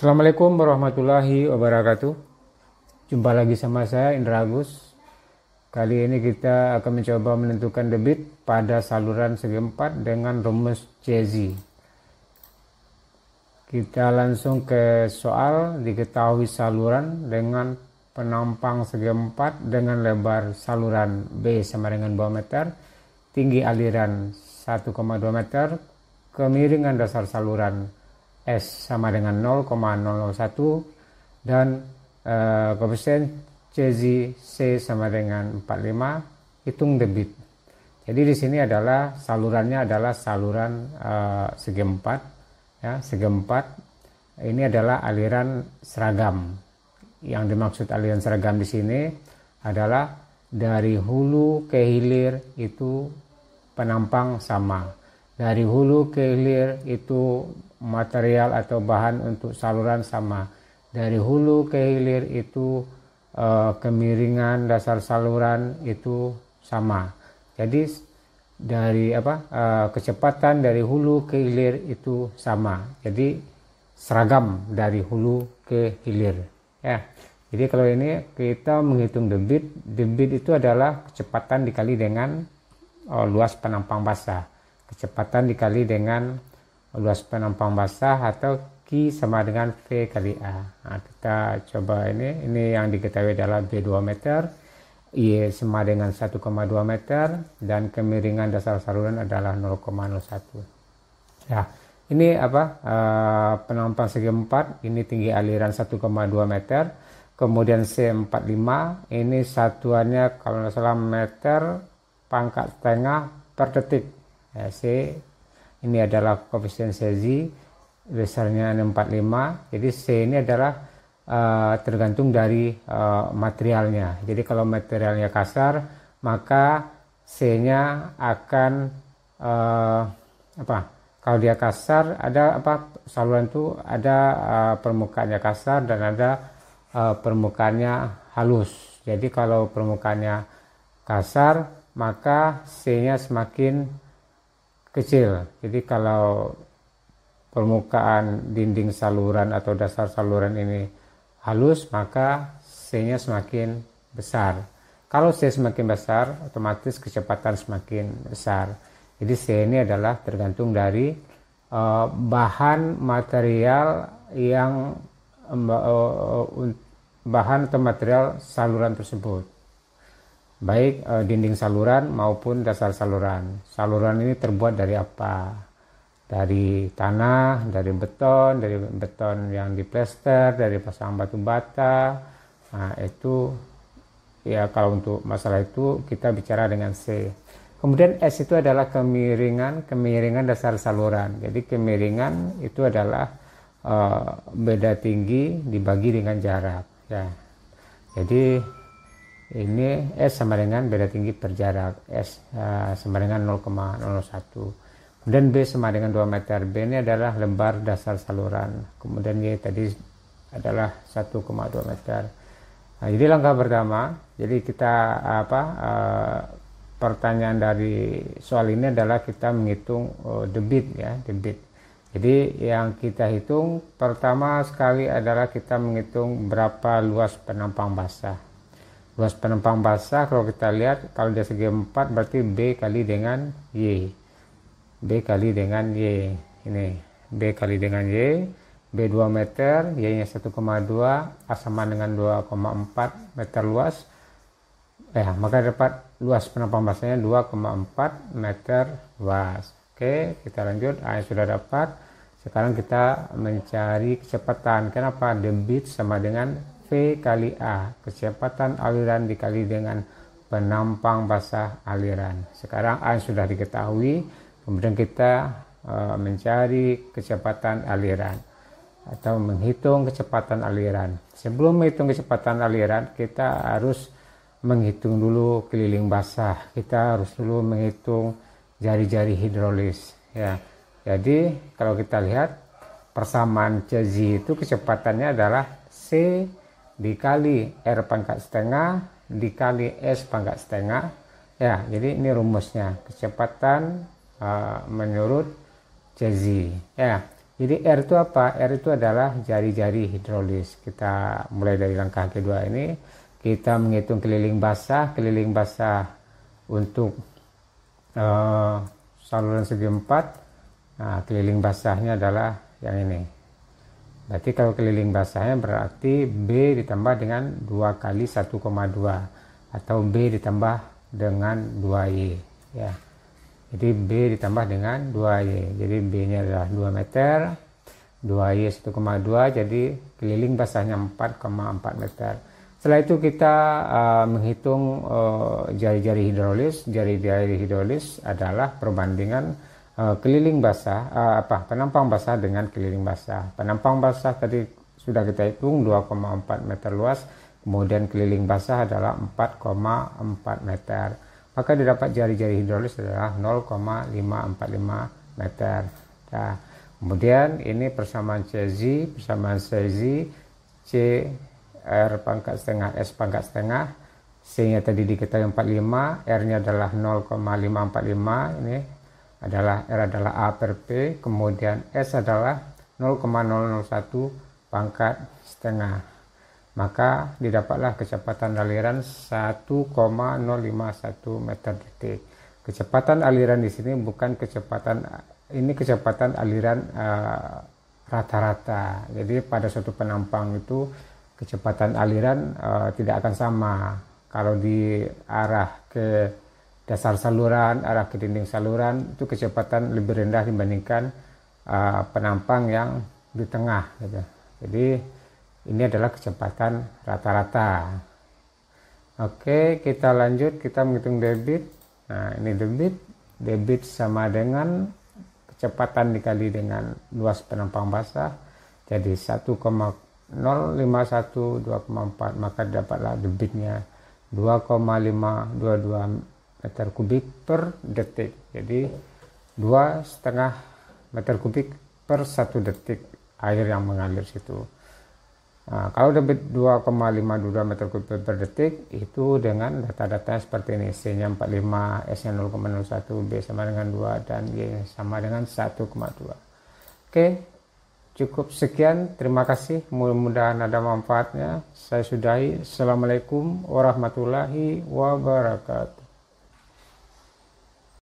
Assalamualaikum warahmatullahi wabarakatuh. Jumpa lagi sama saya Indra Agus. Kali ini kita akan mencoba menentukan debit pada saluran segi 4 dengan rumus CZ. Kita langsung ke soal. Diketahui saluran dengan penampang segi 4 dengan lebar saluran B sama dengan 2 meter, tinggi aliran 1,2 meter, kemiringan dasar saluran S sama dengan 0,001 dan koefisien CZ C sama dengan 45. Hitung debit. Jadi di sini adalah salurannya adalah saluran segi 4 ya, segi 4. Ini adalah aliran seragam. Yang dimaksud aliran seragam di sini adalah dari hulu ke hilir itu penampang sama. Dari hulu ke hilir itu material atau bahan untuk saluran sama. Dari hulu ke hilir itu kemiringan dasar saluran itu sama. Jadi dari kecepatan dari hulu ke hilir itu sama. Jadi seragam dari hulu ke hilir ya. Jadi kalau ini kita menghitung debit itu adalah kecepatan dikali dengan luas penampang basah. Kecepatan dikali dengan luas penampang basah atau Q sama dengan V kali A. Nah, kita coba ini yang diketahui adalah B 2 meter, Y sama dengan 1,2 meter, dan kemiringan dasar saluran adalah 0,01. Ya, ini penampang segi 4, ini tinggi aliran 1,2 meter, kemudian C45, ini satuannya kalau tidak salah meter pangkat setengah per detik. Ya, C ini adalah koefisien CZ, besarnya 45. Jadi C ini adalah tergantung dari materialnya. Jadi kalau materialnya kasar, maka C-nya akan kalau dia kasar ada saluran itu ada permukaannya kasar dan ada permukaannya halus. Jadi kalau permukaannya kasar, maka C-nya semakin kecil. Jadi kalau permukaan dinding saluran atau dasar saluran ini halus, maka C-nya semakin besar. Kalau C semakin besar, otomatis kecepatan semakin besar. Jadi C ini adalah tergantung dari bahan material yang bahan atau material saluran tersebut, baik dinding saluran maupun dasar saluran. Saluran ini terbuat dari apa? Dari tanah, dari beton yang diplester, dari pasang batu bata. Nah, itu ya, kalau untuk masalah itu kita bicara dengan C. Kemudian S itu adalah kemiringan dasar saluran. Jadi kemiringan itu adalah beda tinggi dibagi dengan jarak ya. Jadi ini S sama dengan beda tinggi per jarak, S sama dengan 0,01. Kemudian B sama dengan 2 meter. B ini adalah lebar dasar saluran. Kemudian Y tadi adalah 1,2 meter. Nah, jadi langkah pertama, jadi kita pertanyaan dari soal ini adalah kita menghitung debit ya, debit. Jadi yang kita hitung pertama sekali adalah kita menghitung berapa luas penampang basah. Luas penampang basah kalau kita lihat, kalau dia segi 4 berarti B kali dengan Y. B kali dengan Y. Ini B kali dengan Y. B 2 meter, Y nya 1,2, A sama dengan 2,4 meter luas. Maka dapat luas penampang basahnya 2,4 meter luas. Oke, kita lanjut. A yang sudah dapat. Sekarang kita mencari kecepatan. Kenapa? Debit sama dengan V kali A, kecepatan aliran dikali dengan penampang basah aliran. Sekarang A sudah diketahui, kemudian kita mencari kecepatan aliran atau menghitung kecepatan aliran. Sebelum menghitung kecepatan aliran, kita harus menghitung dulu keliling basah. Kita harus dulu menghitung jari-jari hidrolis ya. Jadi kalau kita lihat persamaan CZ itu kecepatannya adalah C dikali R pangkat setengah dikali S pangkat setengah ya. Jadi ini rumusnya, kecepatan menurut CZ ya. Jadi R itu apa? R itu adalah jari-jari hidrolis. Kita mulai dari langkah kedua ini, kita menghitung keliling basah untuk saluran segi 4. Nah, keliling basahnya adalah yang ini. Berarti kalau keliling basahnya berarti B ditambah dengan 2 kali 1,2 atau B ditambah dengan 2Y ya. Jadi B ditambah dengan 2Y. Jadi B-nya adalah 2 meter, 2Y 1,2, jadi keliling basahnya 4,4 meter. Setelah itu kita menghitung jari-jari hidrolis. Jari-jari hidrolis adalah perbandingan keliling basah, penampang basah dengan keliling basah. Penampang basah tadi sudah kita hitung 2,4 meter luas, kemudian keliling basah adalah 4,4 meter. Maka didapat jari-jari hidrolis adalah 0,545 meter. Nah, kemudian ini persamaan CZ, C R pangkat setengah S pangkat setengah, C-nya tadi diketahui 45, R-nya adalah 0,545, ini adalah R adalah A per P, kemudian S adalah 0,001 pangkat setengah. Maka didapatlah kecepatan aliran 1,051 meter detik. Kecepatan aliran di sini bukan kecepatan, ini kecepatan aliran rata-rata. Jadi pada suatu penampang itu kecepatan aliran tidak akan sama. Kalau di arah ke dasar saluran, arah ke dinding saluran, itu kecepatan lebih rendah dibandingkan penampang yang di tengah gitu. Jadi ini adalah kecepatan rata-rata. Oke, kita lanjut, kita menghitung debit. Nah, ini debit sama dengan kecepatan dikali dengan luas penampang basah, jadi 1,051 maka dapatlah debitnya 2,522 meter kubik per detik. Jadi 2,5 meter kubik per 1 detik air yang mengalir situ. Nah, kalau debit 2,522 meter kubik per detik itu dengan data-data seperti ini, C-nya 45, S-nya 0,01, B sama dengan 2, dan Y sama dengan 1,2. Oke, cukup sekian, terima kasih, mudah-mudahan ada manfaatnya. Saya sudahi. Assalamualaikum warahmatullahi wabarakatuh.